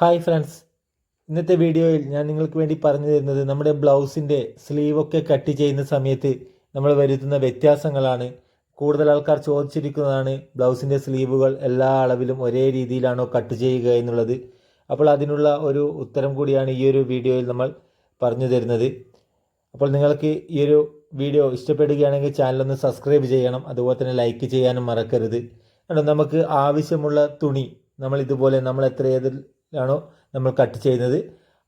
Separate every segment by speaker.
Speaker 1: Hi friends, ഇന്നത്തെ വീഡിയോയിൽ ഞാൻ നിങ്ങൾക്ക് വേണ്ടി പറഞ്ഞു തരുന്നത് നമ്മുടെ ബ്ലൗസിൻ്റെ സ്ലീവൊക്കെ കട്ട് ചെയ്യുന്ന സമയത്ത് നമ്മൾ വരുത്തുന്ന വ്യത്യാസങ്ങളാണ്. കൂടുതൽ ആൾക്കാർ ചോദിച്ചിരിക്കുന്നതാണ് ബ്ലൗസിൻ്റെ സ്ലീവുകൾ എല്ലാ അളവിലും ഒരേ രീതിയിലാണോ കട്ട് ചെയ്യുക എന്നുള്ളത്. അപ്പോൾ അതിനുള്ള ഒരു ഉത്തരം കൂടിയാണ് ഈ ഒരു വീഡിയോയിൽ നമ്മൾ പറഞ്ഞു തരുന്നത്. അപ്പോൾ നിങ്ങൾക്ക് ഈ ഒരു വീഡിയോ ഇഷ്ടപ്പെടുകയാണെങ്കിൽ ചാനലൊന്ന് സബ്സ്ക്രൈബ് ചെയ്യണം, അതുപോലെ തന്നെ ലൈക്ക് ചെയ്യാനും മറക്കരുത്. നമുക്ക് ആവശ്യമുള്ള തുണി നമ്മൾ ഇതുപോലെ നമ്മൾ ഏതിലാണോ നമ്മൾ കട്ട് ചെയ്യുന്നത്,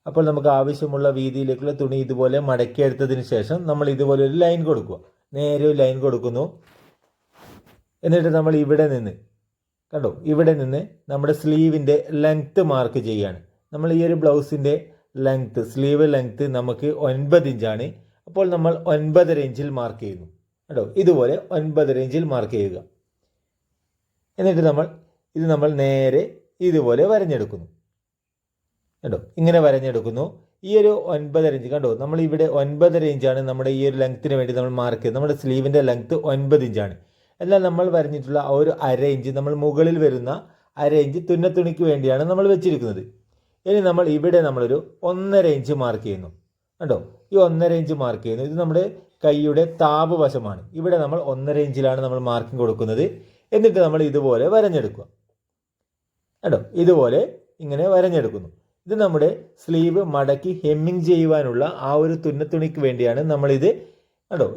Speaker 1: അപ്പോൾ നമുക്ക് ആവശ്യമുള്ള വീതിയിലേക്കുള്ള തുണി ഇതുപോലെ മടക്കിയെടുത്തതിന് ശേഷം നമ്മൾ ഇതുപോലെ ഒരു ലൈൻ കൊടുക്കുക. നേരെ ഒരു ലൈൻ കൊടുക്കുന്നു. എന്നിട്ട് നമ്മൾ ഇവിടെ നിന്ന് ഇവിടെ നിന്ന് നമ്മുടെ സ്ലീവിൻ്റെ ലെങ്ത്ത് മാർക്ക് ചെയ്യുകയാണ്. നമ്മൾ ഈ ഒരു ബ്ലൗസിൻ്റെ ലെങ്ത്ത്, സ്ലീവ് ലെങ്ത്ത് നമുക്ക് 9 ഇഞ്ചാണ്. അപ്പോൾ നമ്മൾ 9.5 ഇഞ്ചിൽ മാർക്ക് ചെയ്യുന്നു. ഇതുപോലെ 9.5 ഇഞ്ചിൽ മാർക്ക് ചെയ്യുക. എന്നിട്ട് നമ്മൾ നേരെ ഇതുപോലെ വരഞ്ഞെടുക്കുന്നു. ഇങ്ങനെ വരഞ്ഞെടുക്കുന്നു. ഈ ഒരു 9.5 ഇഞ്ച് നമ്മൾ ഇവിടെ 9.5 ഇഞ്ചാണ് നമ്മുടെ ഈ ഒരു ലെങ്ത്തിന് വേണ്ടി നമ്മൾ മാർക്ക് ചെയ്ത്. നമ്മുടെ സ്ലീവിൻ്റെ ലെങ്ത്ത് 9 ഇഞ്ചാണ്. എന്നാൽ നമ്മൾ വരഞ്ഞിട്ടുള്ള ആ ഒരു 1/2 ഇഞ്ച് നമ്മൾ മുകളിൽ വരുന്ന 1/2 ഇഞ്ച് തുന്നത്തുണിക്ക് വേണ്ടിയാണ് നമ്മൾ വെച്ചിരിക്കുന്നത്. ഇനി നമ്മൾ ഇവിടെ നമ്മളൊരു 1.5 ഇഞ്ച് മാർക്ക് ചെയ്യുന്നു. ഈ 1.5 ഇഞ്ച് മാർക്ക് ചെയ്യുന്നു. ഇത് നമ്മുടെ കൈയുടെ താപ് വശമാണ്. ഇവിടെ നമ്മൾ 1.5 ഇഞ്ചിലാണ് നമ്മൾ മാർക്കിംഗ് കൊടുക്കുന്നത്. എന്നിട്ട് നമ്മൾ ഇതുപോലെ വരഞ്ഞെടുക്കുക. ഇതുപോലെ ഇങ്ങനെ വരഞ്ഞെടുക്കുന്നു. ഇത് നമ്മുടെ സ്ലീവ് മടക്കി ഹെമ്മിങ് ചെയ്യുവാനുള്ള ആ ഒരു തുന്നത്തുണിക്ക് വേണ്ടിയാണ് നമ്മളിത്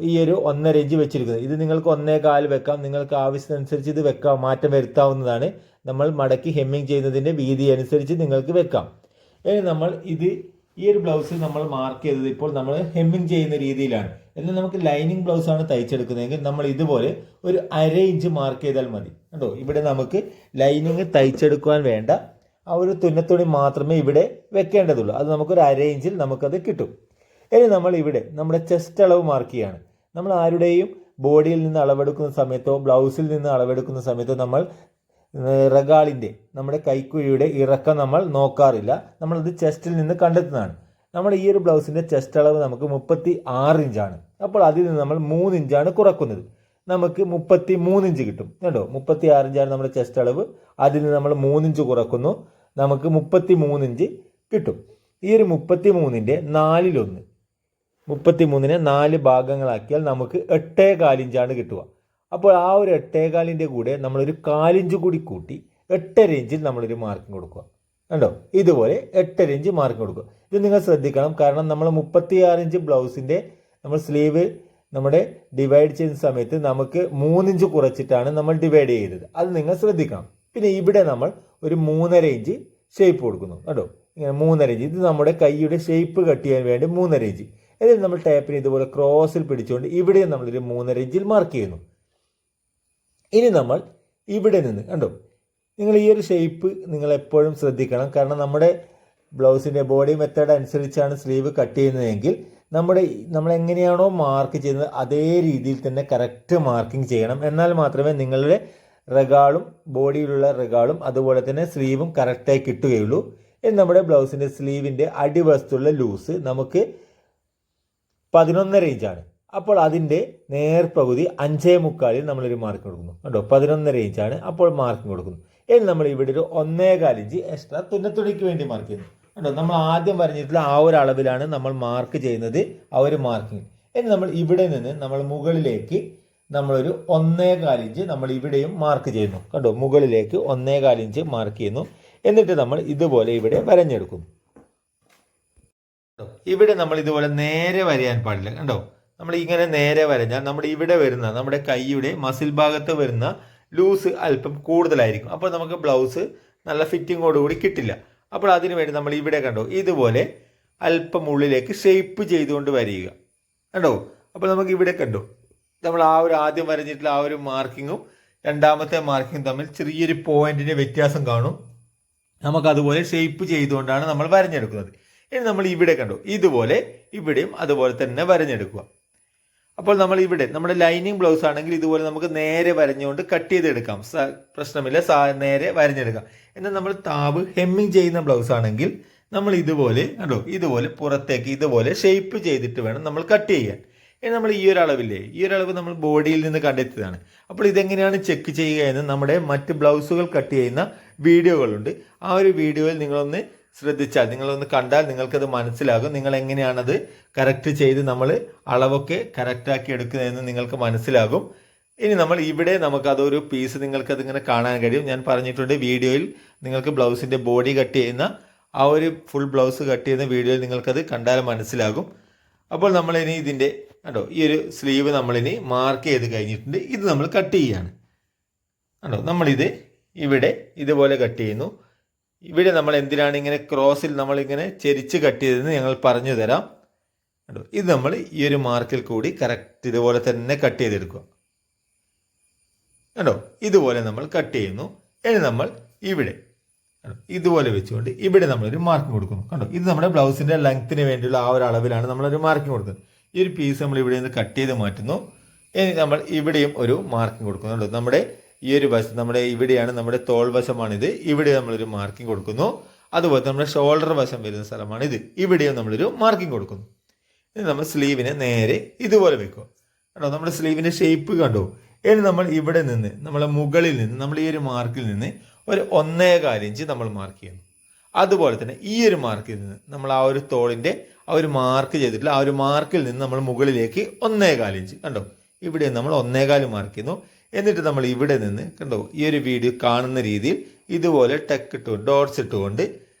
Speaker 1: ഈ ഒരു 1.5 ഇഞ്ച് വെച്ചിരിക്കുന്നത്. ഇത് നിങ്ങൾക്ക് 1.25 വെക്കാം, നിങ്ങൾക്ക് ആവശ്യത്തിനനുസരിച്ച് ഇത് വെക്കാം, മാറ്റം വരുത്താവുന്നതാണ്. നമ്മൾ മടക്കി ഹെമ്മിങ് ചെയ്യുന്നതിൻ്റെ വീതി അനുസരിച്ച് നിങ്ങൾക്ക് വെക്കാം. ഇനി നമ്മൾ ഈ ഒരു ബ്ലൗസ് നമ്മൾ മാർക്ക് ചെയ്തത് ഇപ്പോൾ നമ്മൾ ഹെമ്മിങ് ചെയ്യുന്ന രീതിയിലാണ്. എന്നാൽ നമുക്ക് ലൈനിങ് ബ്ലൗസ് ആണ് തയ്ച്ചെടുക്കുന്നതെങ്കിൽ നമ്മൾ ഇതുപോലെ ഒരു 1/2 ഇഞ്ച് മാർക്ക് ചെയ്താൽ മതി. ഇവിടെ നമുക്ക് ലൈനിങ് തയ്ച്ചെടുക്കുവാൻ വേണ്ട ആ ഒരു തുന്നത്തുണി മാത്രമേ ഇവിടെ വെക്കേണ്ടതുള്ളൂ. അത് നമുക്കൊരു 1/2 ഇഞ്ചിൽ നമുക്കത് കിട്ടും. ഇനി നമ്മൾ ഇവിടെ നമ്മുടെ ചെസ്റ്റ് അളവ് മാർക്ക് ചെയ്യാണ്. നമ്മൾ ആരുടെയും ബോഡിയിൽ നിന്ന് അളവെടുക്കുന്ന സമയത്തോ ബ്ലൗസിൽ നിന്ന് അളവെടുക്കുന്ന സമയത്തോ നമ്മൾ റഗാളിൻ്റെ നമ്മുടെ കൈക്കുഴിയുടെ ഇറക്കം നമ്മൾ നോക്കാറില്ല. നമ്മളത് ചെസ്റ്റിൽ നിന്ന് കണ്ടെത്തുന്നതാണ്. നമ്മുടെ ഈ ഒരു ബ്ലൗസിൻ്റെ ചെസ്റ്റ് അളവ് നമുക്ക് 36 ഇഞ്ചാണ്. അപ്പോൾ അതിൽ നിന്ന് നമ്മൾ 3 ഇഞ്ചാണ് കുറക്കുന്നത്. നമുക്ക് 33 ഇഞ്ച് കിട്ടും. 36 ഇഞ്ചാണ് നമ്മുടെ ചെസ്റ്റ് അളവ്. അതിൽ നിന്ന് നമ്മൾ 3 ഇഞ്ച് കുറക്കുന്നു, നമുക്ക് 33 ഇഞ്ച് കിട്ടും. ഈ ഒരു 33ൻ്റെ 4/1, 33നെ 4 ഭാഗങ്ങളാക്കിയാൽ നമുക്ക് 8.25 ഇഞ്ചാണ് കിട്ടുക. അപ്പോൾ ആ ഒരു 8.25ൻ്റെ കൂടെ നമ്മളൊരു 4 ഇഞ്ച് കൂടി കൂട്ടി 8.5 ഇഞ്ചിൽ നമ്മളൊരു മാർക്കിംഗ് കൊടുക്കുക. ഇതുപോലെ 8.5 ഇഞ്ച് മാർക്കിംഗ് കൊടുക്കുക. ഇത് നിങ്ങൾ ശ്രദ്ധിക്കണം, കാരണം നമ്മൾ 36 ഇഞ്ച് ബ്ലൗസിൻ്റെ നമ്മൾ സ്ലീവ് നമ്മുടെ ഡിവൈഡ് ചെയ്യുന്ന സമയത്ത് നമുക്ക് 3 ഇഞ്ച് കുറച്ചിട്ടാണ് നമ്മൾ ഡിവൈഡ് ചെയ്തത്. അത് നിങ്ങൾ ശ്രദ്ധിക്കണം. പിന്നെ ഇവിടെ നമ്മൾ ഒരു 3.5 ഇഞ്ച് ഷേപ്പ് കൊടുക്കുന്നു. ഇങ്ങനെ 3.5 ഇഞ്ച്. ഇത് നമ്മുടെ കൈയുടെ ഷേപ്പ് കട്ട് ചെയ്യാൻ വേണ്ടി 3.5 ഇഞ്ച്. എന്നിട്ട് നമ്മൾ ടേപ്പിന് ഇതുപോലെ ക്രോസിൽ പിടിച്ചുകൊണ്ട് ഇവിടെയും നമ്മളൊരു 3.5 ഇഞ്ചിൽ മാർക്ക് ചെയ്യുന്നു. ഇനി നമ്മൾ ഇവിടെ നിന്ന് നിങ്ങൾ ഈ ഒരു ഷേപ്പ് നിങ്ങൾ എപ്പോഴും ശ്രദ്ധിക്കണം, കാരണം നമ്മുടെ ബ്ലൗസിൻ്റെ ബോഡി മെത്തേഡ് അനുസരിച്ചാണ് സ്ലീവ് കട്ട് ചെയ്യുന്നതെങ്കിൽ നമ്മൾ എങ്ങനെയാണോ മാർക്ക് ചെയ്യുന്നത് അതേ രീതിയിൽ തന്നെ കറക്റ്റ് മാർക്കിംഗ് ചെയ്യണം. എന്നാൽ മാത്രമേ നിങ്ങളുടെ റഗാളും ബോഡിയിലുള്ള റഗാളും അതുപോലെ തന്നെ സ്ലീവും കറക്റ്റായി കിട്ടുകയുള്ളൂ. ഇനി നമ്മുടെ ബ്ലൗസിൻ്റെ സ്ലീവിൻ്റെ അടിവശത്തുള്ള ലൂസ് നമുക്ക് 11.5 ഇഞ്ചാണ്. അപ്പോൾ അതിൻ്റെ നേർപകുതി 5.25 നമ്മളൊരു മാർക്ക് കൊടുക്കുന്നു. 11.5 ഇഞ്ചാണ്. അപ്പോൾ മാർക്കിംഗ് കൊടുക്കുന്നു. ഇനി നമ്മൾ ഇവിടെ ഒരു 1.25 ഇഞ്ച് എക്സ്ട്രാ തുന്നത്തുണിക്ക് വേണ്ടി മാർക്ക് ചെയ്യുന്നു. നമ്മൾ ആദ്യം പറഞ്ഞിട്ടുള്ള ആ ഒരു അളവിലാണ് നമ്മൾ മാർക്ക് ചെയ്യുന്നത്, ആ ഒരു മാർക്കിംഗ്. ഇനി നമ്മൾ ഇവിടെ നിന്ന് നമ്മൾ മുകളിലേക്ക് നമ്മളൊരു 1.25 ഇഞ്ച് നമ്മൾ ഇവിടെയും മാർക്ക് ചെയ്യുന്നു. മുകളിലേക്ക് 1.25 ഇഞ്ച് മാർക്ക് ചെയ്യുന്നു. എന്നിട്ട് നമ്മൾ ഇതുപോലെ ഇവിടെ വരഞ്ഞെടുക്കുന്നു. ഇവിടെ നമ്മൾ ഇതുപോലെ നേരെ വരയാൻ പാടില്ല. നമ്മൾ ഇങ്ങനെ നേരെ വരഞ്ഞാൽ നമ്മുടെ ഇവിടെ വരുന്ന നമ്മുടെ കൈയുടെ മസിൽ ഭാഗത്ത് വരുന്ന ലൂസ് അല്പം കൂടുതലായിരിക്കും. അപ്പോൾ നമുക്ക് ബ്ലൗസ് നല്ല ഫിറ്റിങ്ങോടുകൂടി കിട്ടില്ല. അപ്പോൾ അതിനു വേണ്ടി നമ്മൾ ഇവിടെ ഇതുപോലെ അല്പം ഉള്ളിലേക്ക് ഷേപ്പ് ചെയ്തുകൊണ്ട് വരിക. അപ്പോൾ നമുക്ക് ഇവിടെ നമ്മൾ ആ ഒരു ആദ്യം വരഞ്ഞിട്ടുള്ള ആ ഒരു മാർക്കിങ്ങും രണ്ടാമത്തെ മാർക്കിങ്ങും തമ്മിൽ ചെറിയൊരു പോയിന്റിന് വ്യത്യാസം കാണും. നമുക്കതുപോലെ ഷേപ്പ് ചെയ്തുകൊണ്ടാണ് നമ്മൾ വരഞ്ഞെടുക്കുന്നത്. ഇനി നമ്മൾ ഇവിടെ ഇതുപോലെ ഇവിടെയും അതുപോലെ തന്നെ വരഞ്ഞെടുക്കുക. അപ്പോൾ നമ്മൾ ഇവിടെ നമ്മുടെ ലൈനിങ് ബ്ലൗസ് ആണെങ്കിൽ ഇതുപോലെ നമുക്ക് നേരെ വരഞ്ഞുകൊണ്ട് കട്ട് ചെയ്തെടുക്കാം, പ്രശ്നമില്ല, നേരെ വരഞ്ഞെടുക്കാം. എന്നാൽ നമ്മൾ താവ് ഹെമ്മിങ് ചെയ്യുന്ന ബ്ലൗസ് ആണെങ്കിൽ നമ്മൾ ഇതുപോലെ ഇതുപോലെ പുറത്തേക്ക് ഇതുപോലെ ഷേപ്പ് ചെയ്തിട്ട് വേണം നമ്മൾ കട്ട് ചെയ്യാൻ. ഇനി നമ്മൾ ഈ ഒരു അളവ് നമ്മൾ ബോഡിയിൽ നിന്ന് കണ്ടെത്തിയതാണ്. അപ്പോൾ ഇതെങ്ങനെയാണ് ചെക്ക് ചെയ്യുക എന്ന് നമ്മുടെ മറ്റ് ബ്ലൗസുകൾ കട്ട് ചെയ്യുന്ന വീഡിയോകളുണ്ട്. ആ ഒരു വീഡിയോയിൽ നിങ്ങളൊന്ന് ശ്രദ്ധിച്ചാൽ, നിങ്ങളൊന്ന് കണ്ടാൽ നിങ്ങൾക്കത് മനസ്സിലാകും. നിങ്ങൾ എങ്ങനെയാണത് കറക്റ്റ് ചെയ്ത് നമ്മൾ അളവൊക്കെ കറക്റ്റാക്കി എടുക്കുന്നതെന്ന് നിങ്ങൾക്ക് മനസ്സിലാകും. ഇനി നമ്മൾ ഇവിടെ നമുക്ക് അതൊരു പീസ് നിങ്ങൾക്കത് ഇങ്ങനെ കാണാൻ കഴിയും. ഞാൻ പറഞ്ഞിട്ടുണ്ട് വീഡിയോയിൽ നിങ്ങൾക്ക് ബ്ലൗസിൻ്റെ ബോഡി കട്ട് ചെയ്യുന്ന ആ ഒരു ഫുൾ ബ്ലൗസ് കട്ട് ചെയ്യുന്ന വീഡിയോയിൽ നിങ്ങൾക്കത് കണ്ടാൽ മനസ്സിലാകും. അപ്പോൾ നമ്മളിനി ഇതിൻ്റെ കണ്ടോ ഈ ഒരു സ്ലീവ് നമ്മളിനി മാർക്ക് ചെയ്ത് കഴിഞ്ഞിട്ടുണ്ട്. ഇത് നമ്മൾ കട്ട് ചെയ്യുകയാണ്. കണ്ടോ നമ്മളിത് ഇവിടെ ഇതുപോലെ കട്ട് ചെയ്യുന്നു. ഇവിടെ നമ്മൾ എന്തിനാണ് ഇങ്ങനെ ക്രോസിൽ നമ്മളിങ്ങനെ ചെരിച്ച് കട്ട് ചെയ്തതെന്ന് ഞങ്ങൾ പറഞ്ഞു തരാം. കണ്ടോ ഇത് നമ്മൾ ഈ ഒരു മാർക്കിൽ കൂടി കറക്റ്റ് ഇതുപോലെ തന്നെ കട്ട് ചെയ്തെടുക്കുക. കണ്ടോ ഇതുപോലെ നമ്മൾ കട്ട് ചെയ്യുന്നു. ഇനി നമ്മൾ ഇവിടെ ഇതുപോലെ വെച്ചുകൊണ്ട് ഇവിടെ നമ്മളൊരു മാർക്കിംഗ് കൊടുക്കുന്നു. കണ്ടോ ഇത് നമ്മുടെ ബ്ലൗസിൻ്റെ ലെങ്ത്തിന് വേണ്ടിയുള്ള ആ ഒരു അളവിലാണ് നമ്മളൊരു മാർക്കിംഗ് കൊടുക്കുന്നത്. ഈ ഒരു പീസ് നമ്മൾ ഇവിടെ നിന്ന് കട്ട് ചെയ്ത് മാറ്റുന്നു. ഇനി നമ്മൾ ഇവിടെയും ഒരു മാർക്കിംഗ് കൊടുക്കുന്നുണ്ട്. നമ്മുടെ ഈ ഒരു വശം നമ്മുടെ ഇവിടെയാണ് നമ്മുടെ തോൾ വശമാണിത്. ഇവിടെ നമ്മളൊരു മാർക്കിംഗ് കൊടുക്കുന്നു. അതുപോലെ നമ്മുടെ ഷോൾഡർ വശം വരുന്ന സ്ഥലമാണിത്. ഇവിടെയും നമ്മളൊരു മാർക്കിംഗ് കൊടുക്കുന്നു. ഇനി നമ്മൾ സ്ലീവിനെ നേരെ ഇതുപോലെ വെക്കുക. കണ്ടോ നമ്മുടെ സ്ലീവിൻ്റെ ഷേപ്പ് കണ്ടോ. ഇനി നമ്മൾ ഇവിടെ നിന്ന് നമ്മളെ മുകളിൽ നിന്ന് നമ്മൾ ഈ ഒരു മാർക്കിൽ നിന്ന് ഒരു 1.25 ഇഞ്ച് നമ്മൾ മാർക്ക് ചെയ്യുന്നു. അതുപോലെ തന്നെ ഈ ഒരു മാർക്കിൽ നിന്ന് നമ്മൾ ആ ഒരു തോളിൻ്റെ ആ ഒരു മാർക്ക് ചെയ്തിട്ടില്ല, ആ ഒരു മാർക്കിൽ നിന്ന് നമ്മൾ മുകളിലേക്ക് 1.25 ഇഞ്ച് കണ്ടോ ഇവിടെ നമ്മൾ 1.25 മാർക്ക് ചെയ്യുന്നു. എന്നിട്ട് നമ്മൾ ഇവിടെ നിന്ന് കണ്ടോ ഈ ഒരു വീഡിയോ കാണുന്ന രീതിയിൽ ഇതുപോലെ ടക്ക് ഇട്ട് ഡോട്ട്സ് ഇട്ടുകൊണ്ട്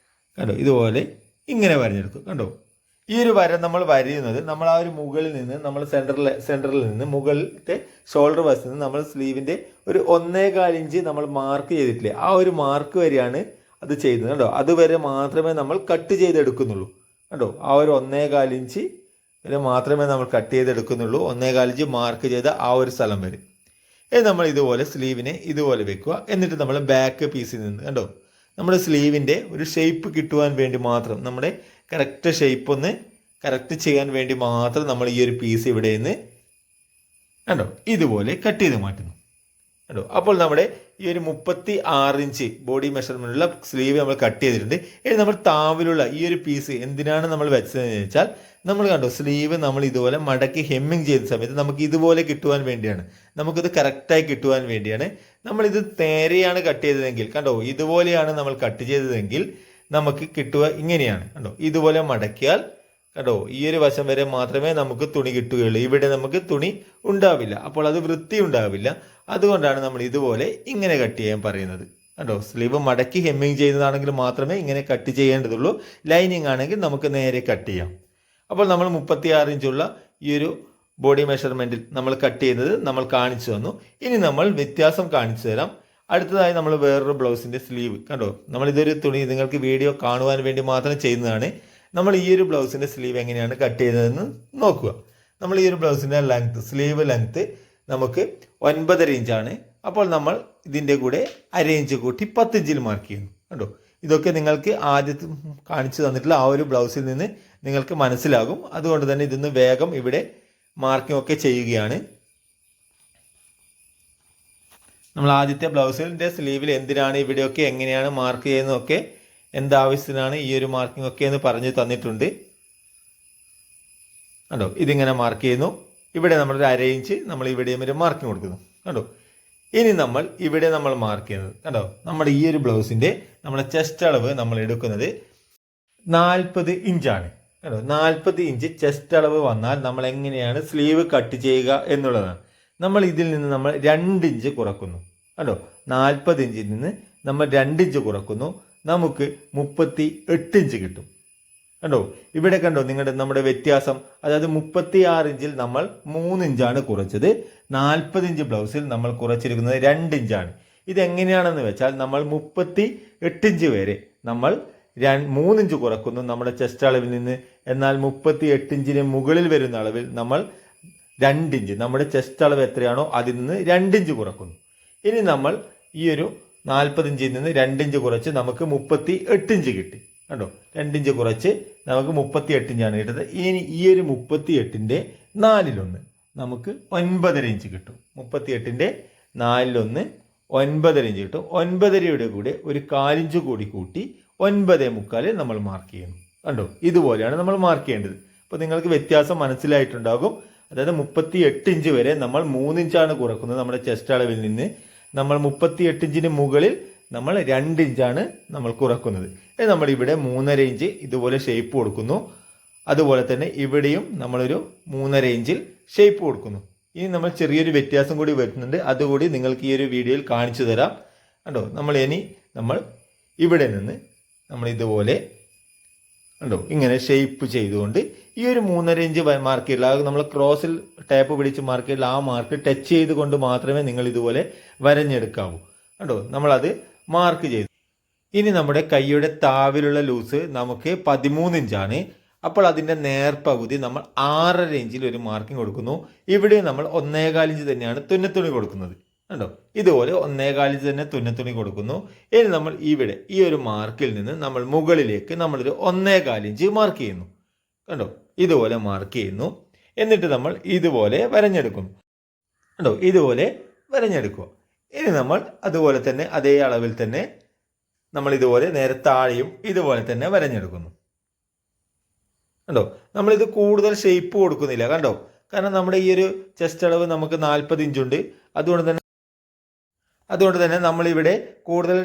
Speaker 1: കണ്ടോ ഇതുപോലെ ഇങ്ങനെ വരഞ്ഞെടുക്കും. കണ്ടോ ഈ ഒരു വര നമ്മൾ വരയുന്നത് നമ്മൾ ആ ഒരു മുകളിൽ നിന്ന് നമ്മൾ സെൻറ്ററിൽ നിന്ന് മുകളിലത്തെ ഷോൾഡർ വശത്ത് നിന്ന് നമ്മൾ സ്ലീവിൻ്റെ ഒരു 1.25 ഇഞ്ച് നമ്മൾ മാർക്ക് ചെയ്തിട്ടില്ലേ, ആ ഒരു മാർക്ക് വരെയാണ് അത് ചെയ്യുന്നത്. കണ്ടോ അതുവരെ മാത്രമേ നമ്മൾ കട്ട് ചെയ്തെടുക്കുന്നുള്ളൂ. കണ്ടോ ആ ഒരു 1.25 ഇഞ്ച് വരെ മാത്രമേ നമ്മൾ കട്ട് ചെയ്തെടുക്കുന്നുള്ളൂ. 1.25 ഇഞ്ച് മാർക്ക് ചെയ്ത ആ ഒരു സ്ഥലം വരെ. നമ്മൾ ഇതുപോലെ സ്ലീവിനെ ഇതുപോലെ വെക്കുക. എന്നിട്ട് നമ്മൾ ബാക്ക് പീസിൽ നിന്ന് കണ്ടോ നമ്മുടെ സ്ലീവിൻ്റെ ഒരു ഷേപ്പ് കിട്ടുവാൻ വേണ്ടി മാത്രം, നമ്മുടെ കറക്റ്റ് ഷേപ്പ് ഒന്ന് കറക്റ്റ് ചെയ്യാൻ വേണ്ടി മാത്രം നമ്മൾ ഈ ഒരു പീസ് ഇവിടെ നിന്ന് കണ്ടോ ഇതുപോലെ കട്ട് ചെയ്ത് മാറ്റുന്നു. കണ്ടോ അപ്പോൾ നമ്മുടെ ഈ ഒരു 36 ഇഞ്ച് ബോഡി മെഷർമെൻറ്റുള്ള സ്ലീവ് നമ്മൾ കട്ട് ചെയ്തിട്ടുണ്ട്. ഇനി നമ്മൾ താവിലുള്ള ഈ ഒരു പീസ് എന്തിനാണ് നമ്മൾ വെച്ചതെന്ന് വെച്ചാൽ നമ്മൾ കണ്ടോ സ്ലീവ് നമ്മൾ ഇതുപോലെ മടക്കി ഹെമ്മിങ് ചെയ്ത സമയത്ത് നമുക്ക് ഇതുപോലെ കിട്ടുവാൻ വേണ്ടിയാണ്, നമുക്കിത് കറക്റ്റായി കിട്ടുവാൻ വേണ്ടിയാണ്. നമ്മളിത് നേരെയാണ് കട്ട് ചെയ്തതെങ്കിൽ കണ്ടോ ഇതുപോലെയാണ് നമ്മൾ കട്ട് ചെയ്തതെങ്കിൽ നമുക്ക് കിട്ടുക ഇങ്ങനെയാണ്. കണ്ടോ ഇതുപോലെ മടക്കിയാൽ കണ്ടോ ഈ ഒരു വശം വരെ മാത്രമേ നമുക്ക് തുണി കിട്ടുകയുള്ളൂ. ഇവിടെ നമുക്ക് തുണി ഉണ്ടാവില്ല, അപ്പോൾ അത് വൃത്തി ഉണ്ടാവില്ല. അതുകൊണ്ടാണ് നമ്മൾ ഇതുപോലെ ഇങ്ങനെ കട്ട് ചെയ്യാൻ പറയുന്നത്. കണ്ടോ സ്ലീവ് മടക്കി ഹെമ്മിങ് ചെയ്യുന്നതാണെങ്കിൽ മാത്രമേ ഇങ്ങനെ കട്ട് ചെയ്യേണ്ടതുള്ളൂ. ലൈനിങ് ആണെങ്കിൽ നമുക്ക് നേരെ കട്ട് ചെയ്യാം. അപ്പോൾ നമ്മൾ 36 ഇഞ്ചുള്ള ഈ ഒരു ബോഡി മെഷർമെൻറ്റിൽ നമ്മൾ കട്ട് ചെയ്യുന്നത് നമ്മൾ കാണിച്ചു തന്നു. ഇനി നമ്മൾ വ്യത്യാസം കാണിച്ചു തരാം. അടുത്തതായി നമ്മൾ വേറൊരു ബ്ലൗസിൻ്റെ സ്ലീവ് കണ്ടോ നമ്മളിതൊരു തുണി നിങ്ങൾക്ക് വീഡിയോ കാണുവാൻ വേണ്ടി മാത്രം ചെയ്യുന്നതാണ്. നമ്മൾ ഈ ഒരു ബ്ലൗസിൻ്റെ സ്ലീവ് എങ്ങനെയാണ് കട്ട് ചെയ്യുന്നതെന്ന് നോക്കുക. നമ്മൾ ഈ ഒരു ബ്ലൗസിൻ്റെ ലെങ്ത്ത് സ്ലീവ് ലെങ്ത്ത് നമുക്ക് 9.5 ഇഞ്ചാണ്. അപ്പോൾ നമ്മൾ ഇതിൻ്റെ കൂടെ 1/2 ഇഞ്ച് കൂട്ടി 10 ഇഞ്ചിൽ മാർക്ക് ചെയ്യുന്നു. കണ്ടോ ഇതൊക്കെ നിങ്ങൾക്ക് ആദ്യത്തെ കാണിച്ചു തന്നിട്ടുള്ള ആ ഒരു ബ്ലൗസിൽ നിന്ന് നിങ്ങൾക്ക് മനസ്സിലാകും. അതുകൊണ്ട് തന്നെ ഇതൊന്ന് വേഗം ഇവിടെ മാർക്കിംഗ് ഒക്കെ ചെയ്യുകയാണ്. നമ്മൾ ആദ്യത്തെ ബ്ലൗസിൻ്റെ സ്ലീവിൽ എന്തിനാണ് ഇവിടെയൊക്കെ എങ്ങനെയാണ് മാർക്ക് ചെയ്യുന്നതൊക്കെ എന്താവശ്യത്തിനാണ് ഈ ഒരു മാർക്കിംഗ് ഒക്കെ എന്ന് പറഞ്ഞു തന്നിട്ടുണ്ട്. കണ്ടോ ഇതിങ്ങനെ മാർക്ക് ചെയ്യുന്നു. ഇവിടെ നമ്മളൊരു 1/2 ഇഞ്ച് നമ്മൾ ഇവിടെയും ഒരു മാർക്കിംഗ് കൊടുക്കുന്നു. കണ്ടോ ഇനി നമ്മൾ ഇവിടെ നമ്മൾ മാർക്ക് ചെയ്യുന്നത് കണ്ടോ നമ്മുടെ ഈ ഒരു ബ്ലൗസിൻ്റെ നമ്മുടെ ചെസ്റ്റ് അളവ് നമ്മൾ എടുക്കുന്നത് 40 ഇഞ്ചാണ്. കണ്ടോ 40 ഇഞ്ച് ചെസ്റ്റ് അളവ് വന്നാൽ നമ്മൾ എങ്ങനെയാണ് സ്ലീവ് കട്ട് ചെയ്യുക എന്നുള്ളതാണ്. നമ്മൾ ഇതിൽ നിന്ന് നമ്മൾ 2 ഇഞ്ച് കുറക്കുന്നു. കണ്ടോ 40 ഇഞ്ചിൽ നിന്ന് നമ്മൾ 2 ഇഞ്ച് കുറക്കുന്നു, നമുക്ക് 38 ഇഞ്ച് കിട്ടും. കണ്ടോ ഇവിടെ കണ്ടോ നമ്മുടെ വ്യത്യാസം. അതായത് 36 ഇഞ്ചിൽ നമ്മൾ 3 ഇഞ്ചാണ് കുറച്ചത്, 40 ഇഞ്ച് ബ്ലൗസിൽ നമ്മൾ കുറച്ചിരിക്കുന്നത് 2 ഇഞ്ചാണ്. ഇതെങ്ങനെയാണെന്ന് വെച്ചാൽ നമ്മൾ 38 ഇഞ്ച് വരെ നമ്മൾ 3 ഇഞ്ച് കുറക്കുന്നു നമ്മുടെ ചെസ്റ്റ് അളവിൽ നിന്ന്. എന്നാൽ 38 ഇഞ്ചിന് മുകളിൽ വരുന്ന അളവിൽ നമ്മൾ 2 ഇഞ്ച് നമ്മുടെ ചെസ്റ്റ് അളവ് എത്രയാണോ അതിൽ നിന്ന് 2 ഇഞ്ച് കുറക്കുന്നു. ഇനി നമ്മൾ ഈ ഒരു 40 ഇഞ്ചിൽ നിന്ന് 2 ഇഞ്ച് കുറച്ച് നമുക്ക് 38 ഇഞ്ച് കിട്ടി. കണ്ടോ 2 ഇഞ്ച് കുറച്ച് നമുക്ക് 38 ഇഞ്ചാണ് കിട്ടുന്നത്. ഇനി ഈ ഒരു 38ൻ്റെ 4/1 നമുക്ക് 9.5 ഇഞ്ച് കിട്ടും. 38ൻ്റെ 4/1 9.5 ഇഞ്ച് കിട്ടും. 9.5യുടെ കൂടെ ഒരു 1/4 ഇഞ്ച് കൂടി കൂട്ടി 9.25 നമ്മൾ മാർക്ക് ചെയ്യുന്നു. കണ്ടോ ഇതുപോലെയാണ് നമ്മൾ മാർക്ക് ചെയ്യേണ്ടത്. അപ്പോൾ നിങ്ങൾക്ക് വ്യത്യാസം മനസ്സിലായിട്ടുണ്ടാകും. അതായത് 38 ഇഞ്ച് വരെ നമ്മൾ 3 ഇഞ്ചാണ് കുറക്കുന്നത് നമ്മുടെ ചെസ്റ്റ് അളവിൽ നിന്ന്. നമ്മൾ 38 ഇഞ്ചിന് മുകളിൽ നമ്മൾ 2 ഇഞ്ചാണ് നമ്മൾ കുറക്കുന്നത്. നമ്മൾ ഇവിടെ 3.5 ഇഞ്ച് ഇതുപോലെ ഷേപ്പ് കൊടുക്കുന്നു. അതുപോലെ തന്നെ ഇവിടെയും നമ്മളൊരു 3.5 ഇഞ്ചിൽ ഷേപ്പ് കൊടുക്കുന്നു. ഇനി നമ്മൾ ചെറിയൊരു വ്യത്യാസം കൂടി വരുന്നുണ്ട്, അതുകൂടി നിങ്ങൾക്ക് ഈ ഒരു വീഡിയോയിൽ കാണിച്ചു തരാം. കണ്ടോ, നമ്മൾ ഇവിടെ നിന്ന് നമ്മൾ ഇതുപോലെ കണ്ടോ ഇങ്ങനെ ഷേപ്പ് ചെയ്തുകൊണ്ട് ഈ ഒരു 3.5 ഇഞ്ച് മാർക്ക് ചെയ്യില്ല, നമ്മൾ ക്രോസിൽ ടാപ്പ് പിടിച്ച് മാർക്ക് ചെയ്യില്ല, ആ മാർക്ക് ടച്ച് ചെയ്തുകൊണ്ട് മാത്രമേ നിങ്ങൾ ഇതുപോലെ വരഞ്ഞെടുക്കാവൂ. കണ്ടോ, നമ്മളത് മാർക്ക് ചെയ്തു. ഇനി നമ്മുടെ കൈയുടെ താവിലുള്ള ലൂസ് നമുക്ക് 13 ഇഞ്ചാണ്. അപ്പോൾ അതിൻ്റെ നേർപകുതി നമ്മൾ 6.5 ഇഞ്ചിൽ ഒരു മാർക്കിംഗ് കൊടുക്കുന്നു. ഇവിടെ നമ്മൾ 1.25 ഇഞ്ച് തന്നെയാണ് തുന്നത്തുണി കൊടുക്കുന്നത്. കണ്ടോ, ഇതുപോലെ 1.25 ഇഞ്ച് തന്നെ തുന്നത്തുണി കൊടുക്കുന്നു. ഇനി നമ്മൾ ഇവിടെ ഈ ഒരു മാർക്കിൽ നിന്ന് നമ്മൾ മുകളിലേക്ക് നമ്മളൊരു 1.25 ഇഞ്ച് മാർക്ക് ചെയ്യുന്നു. കണ്ടോ, ഇതുപോലെ മാർക്ക് ചെയ്യുന്നു. എന്നിട്ട് നമ്മൾ ഇതുപോലെ വരഞ്ഞെടുക്കുന്നു. കണ്ടോ, ഇതുപോലെ വരഞ്ഞെടുക്കുക. ഇനി നമ്മൾ അതുപോലെ തന്നെ അതേ അളവിൽ തന്നെ നമ്മൾ ഇതുപോലെ നേരെ താഴെയും ഇതുപോലെ തന്നെ വരഞ്ഞെടുക്കുന്നു. കണ്ടോ, നമ്മളിത് കൂടുതൽ ഷേപ്പ് കൊടുക്കുന്നില്ല. കണ്ടോ, കാരണം നമ്മുടെ ഈ ഒരു ചെസ്റ്റ് അളവ് നമുക്ക് 40 ഇഞ്ചുണ്ട്. അതുകൊണ്ട് തന്നെ നമ്മളിവിടെ കൂടുതൽ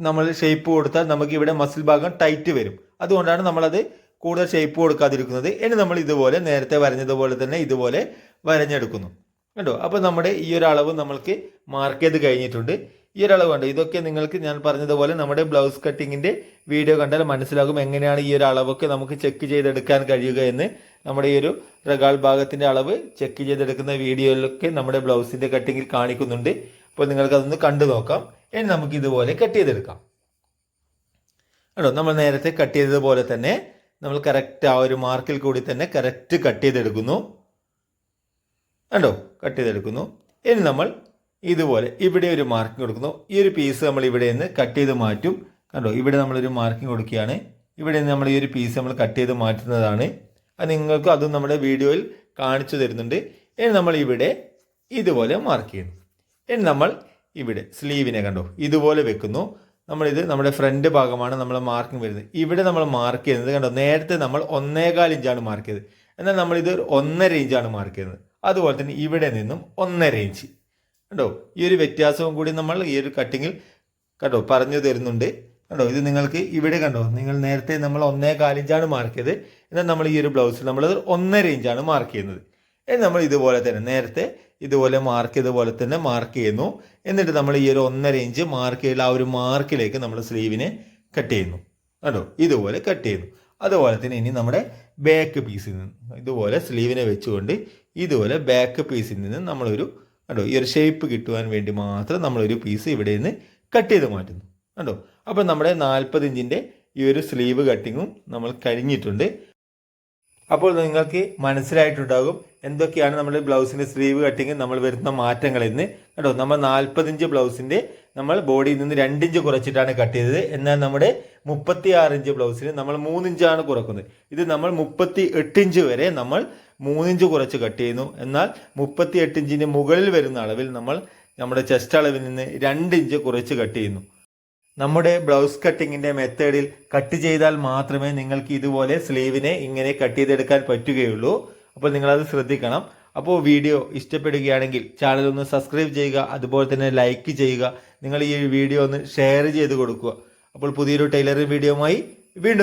Speaker 1: നമ്മൾ ഷേപ്പ് കൊടുത്താൽ നമുക്ക് ഇവിടെ മസിൽ ഭാഗം ടൈറ്റ് വരും. അതുകൊണ്ടാണ് നമ്മളത് കൂടുതൽ ഷേപ്പ് കൊടുക്കാതിരിക്കുന്നത്. ഇനി നമ്മൾ ഇതുപോലെ നേരത്തെ വരഞ്ഞതുപോലെ തന്നെ ഇതുപോലെ വരഞ്ഞെടുക്കുന്നു. കണ്ടോ, അപ്പോൾ നമ്മുടെ ഈ ഒരു അളവ് നമ്മൾക്ക് മാർക്ക് ചെയ്ത് കഴിഞ്ഞിട്ടുണ്ട്. ഈ ഒരു അളവ് കണ്ടോ, ഇതൊക്കെ നിങ്ങൾക്ക് ഞാൻ പറഞ്ഞതുപോലെ നമ്മുടെ ബ്ലൗസ് കട്ടിങ്ങിൻ്റെ വീഡിയോ കണ്ടാൽ മനസ്സിലാകും എങ്ങനെയാണ് ഈ ഒരു അളവൊക്കെ നമുക്ക് ചെക്ക് ചെയ്തെടുക്കാൻ കഴിയുക എന്ന്. നമ്മുടെ ഈ ഒരു റഗാൾ ഭാഗത്തിൻ്റെ അളവ് ചെക്ക് ചെയ്തെടുക്കുന്ന വീഡിയോയിലൊക്കെ നമ്മുടെ ബ്ലൗസിൻ്റെ കട്ടിങ്ങിൽ കാണിക്കുന്നുണ്ട്. അപ്പോൾ നിങ്ങൾക്കതൊന്ന് കണ്ടു നോക്കാം. ഇനി നമുക്ക് ഇതുപോലെ കട്ട് ചെയ്തെടുക്കാം. കണ്ടോ, നമ്മൾ നേരത്തെ കട്ട് ചെയ്തതുപോലെ തന്നെ നമ്മൾ കറക്റ്റ് ആ ഒരു മാർക്കിൽ കൂടി തന്നെ കറക്റ്റ് കട്ട് ചെയ്തെടുക്കുന്നു. കണ്ടോ, കട്ട് ചെയ്തെടുക്കുന്നു. ഇനി നമ്മൾ ഇതുപോലെ ഇവിടെ ഒരു മാർക്കിംഗ് കൊടുക്കുന്നു. ഈ ഒരു പീസ് നമ്മൾ ഇവിടെ നിന്ന് കട്ട് ചെയ്ത് മാറ്റും. കണ്ടോ, ഇവിടെ നമ്മളൊരു മാർക്കിംഗ് കൊടുക്കുകയാണ്. ഇവിടെ നിന്ന് നമ്മൾ ഈ ഒരു പീസ് നമ്മൾ കട്ട് ചെയ്ത് മാറ്റുന്നതാണ്. അത് നിങ്ങൾക്ക് അതും നമ്മുടെ വീഡിയോയിൽ കാണിച്ചു തരുന്നുണ്ട്. ഇനി നമ്മൾ ഇവിടെ ഇതുപോലെ മാർക്ക് ചെയ്യുന്നു. ഇനി നമ്മൾ ഇവിടെ സ്ലീവിനെ കണ്ടോ ഇതുപോലെ വെക്കുന്നു. നമ്മളിത് നമ്മുടെ ഫ്രണ്ട് ഭാഗമാണ് നമ്മൾ മാർക്കിംഗ് വരുന്നത്. ഇവിടെ നമ്മൾ മാർക്ക് ചെയ്യുന്നത് കണ്ടോ, നേരത്തെ നമ്മൾ 1.25 ഇഞ്ചാണ് മാർക്ക് ചെയ്തത്, എന്നാൽ നമ്മളിത് 1.5 ഇഞ്ചാണ് മാർക്ക് ചെയ്യുന്നത്. അതുപോലെ തന്നെ ഇവിടെ നിന്നും 1.5 ഇഞ്ച്. കണ്ടോ, ഈ ഒരു വ്യത്യാസവും കൂടി നമ്മൾ ഈ ഒരു കട്ടിങ്ങിൽ കണ്ടോ പറഞ്ഞു തരുന്നുണ്ട്. കണ്ടോ, ഇത് നിങ്ങൾക്ക് ഇവിടെ കണ്ടോ, നിങ്ങൾ നേരത്തെ നമ്മൾ 1.25 ഇഞ്ചാണ് മാർക്ക് ചെയ്തത്, എന്നാൽ നമ്മൾ ഈ ഒരു ബ്ലൗസിൽ നമ്മൾ 1.5 ഇഞ്ചാണ് മാർക്ക് ചെയ്യുന്നത്. നമ്മൾ ഇതുപോലെ തന്നെ നേരത്തെ ഇതുപോലെ മാർക്ക് ചെയ്തതുപോലെ തന്നെ മാർക്ക് ചെയ്യുന്നു. എന്നിട്ട് നമ്മൾ ഈ ഒരു 1.5 ഇഞ്ച് മാർക്ക് ചെയ്ത ആ ഒരു മാർക്കിലേക്ക് നമ്മൾ സ്ലീവിനെ കട്ട് ചെയ്യുന്നു. കണ്ടോ, ഇതുപോലെ കട്ട് ചെയ്യുന്നു. അതുപോലെ തന്നെ ഇനി നമ്മുടെ ബാക്ക് പീസിൽ നിന്ന് ഇതുപോലെ സ്ലീവിനെ വെച്ചുകൊണ്ട് ഇതുപോലെ ബാക്ക് പീസിൽ നിന്ന് നമ്മളൊരു കണ്ടോ ഈ ഒരു ഷേപ്പ് കിട്ടുവാൻ വേണ്ടി മാത്രം നമ്മളൊരു പീസ് ഇവിടെ നിന്ന് കട്ട് ചെയ്ത് മാറ്റുന്നു. കണ്ടോ, അപ്പോൾ നമ്മുടെ 40 ഇഞ്ചിൻ്റെ ഈ ഒരു സ്ലീവ് കട്ടിങ്ങും നമ്മൾ കഴിഞ്ഞിട്ടുണ്ട്. അപ്പോൾ നിങ്ങൾക്ക് മനസ്സിലായിട്ടുണ്ടാകും എന്തൊക്കെയാണ് നമ്മുടെ ബ്ലൗസിൻ്റെ സ്ലീവ് കട്ടിങ് നമ്മൾ വരുന്ന മാറ്റങ്ങൾ എന്ന്. കേട്ടോ, നമ്മൾ 40 ഇഞ്ച് ബ്ലൗസിൻ്റെ നമ്മൾ ബോഡിയിൽ നിന്ന് 2 ഇഞ്ച് കുറച്ചിട്ടാണ് കട്ട് ചെയ്തത്. എന്നാൽ നമ്മുടെ 36 ഇഞ്ച് ബ്ലൗസിന് നമ്മൾ 3 ഇഞ്ചാണ് കുറക്കുന്നത്. ഇത് നമ്മൾ 38 ഇഞ്ച് വരെ നമ്മൾ 3 ഇഞ്ച് കുറച്ച് കട്ട് ചെയ്യുന്നു. എന്നാൽ 38 ഇഞ്ചിന് മുകളിൽ വരുന്ന അളവിൽ നമ്മൾ നമ്മുടെ ചെസ്റ്റ് അളവിൽ നിന്ന് 2 ഇഞ്ച് കുറച്ച് കട്ട് ചെയ്യുന്നു. നമ്മുടെ ബ്ലൗസ് കട്ടിങ്ങിൻ്റെ മെത്തേഡിൽ കട്ട് ചെയ്താൽ മാത്രമേ നിങ്ങൾക്ക് ഇതുപോലെ സ്ലീവിനെ ഇങ്ങനെ കട്ട് ചെയ്തെടുക്കാൻ പറ്റുകയുള്ളൂ. അപ്പോൾ നിങ്ങളത് ശ്രദ്ധിക്കണം. അപ്പോൾ വീഡിയോ ഇഷ്ടപ്പെടുകയാണെങ്കിൽ ചാനൽ ഒന്ന് സബ്സ്ക്രൈബ് ചെയ്യുക, അതുപോലെ തന്നെ ലൈക്ക് ചെയ്യുക. നിങ്ങൾ ഈ വീഡിയോ ഒന്ന് ഷെയർ ചെയ്ത് കൊടുക്കുക. അപ്പോൾ പുതിയൊരു ടൈലറിംഗ് വീഡിയോയുമായി വീണ്ടും